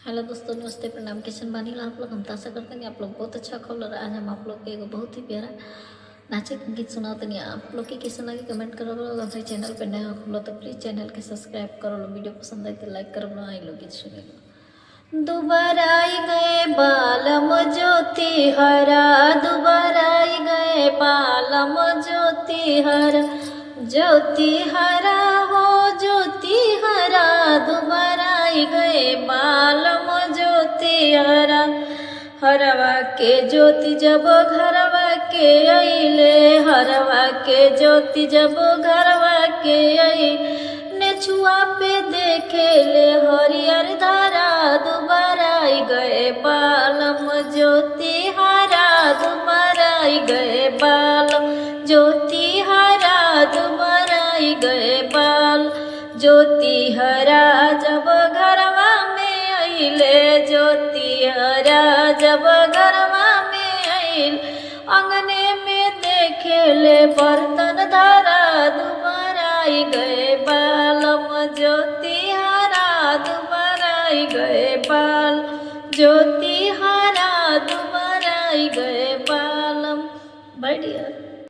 Hello दोस्तों, नमस्ते, प्रणाम। किशन बानी आप लोग हम आशा करते हैं कि आप लोग बहुत अच्छा खोल। आज हम आप लोग के एक बहुत ही प्यारा नाचे का गीत सुनाते नहीं। आप लोग की कैसा लगे कमेंट करो। लोग हमारे चैनल पर नया खोलो तो प्लीज़ चैनल के सब्सक्राइब करो लो। वीडियो पसंद आए तो लाइक करो लो। आई लोग गीत सुने लो। दोबारा आई गए बालम ज्योति हरा, दोबारा आई गए बालम ज्योति हरा, ज्योति हरा हो ज्योति हरा, दोबारा आई गए बालम ज्योति हरा। हरवा के ज्योति जब घरवा के अइले, हरवा के ज्योति जब घरवा के आई, नेछुआ पे देखे ले हरियर धारा, दोबारा आई गए बालम ज्योति हरा, दोबारा आई गए बालम ज्योति हरा, दोबारा आई गए बाल ज्योति हरा। जब घरवा में अइले ज्योति हरा, जब घरवा में अइल, अंगने में देखे ले बर्तन धारा, दोबारा आई गए बालम ज्योति हरा, दोबारा आई गए बाल ज्योति हरा, दोबारा आई गए बालम। बढ़िया।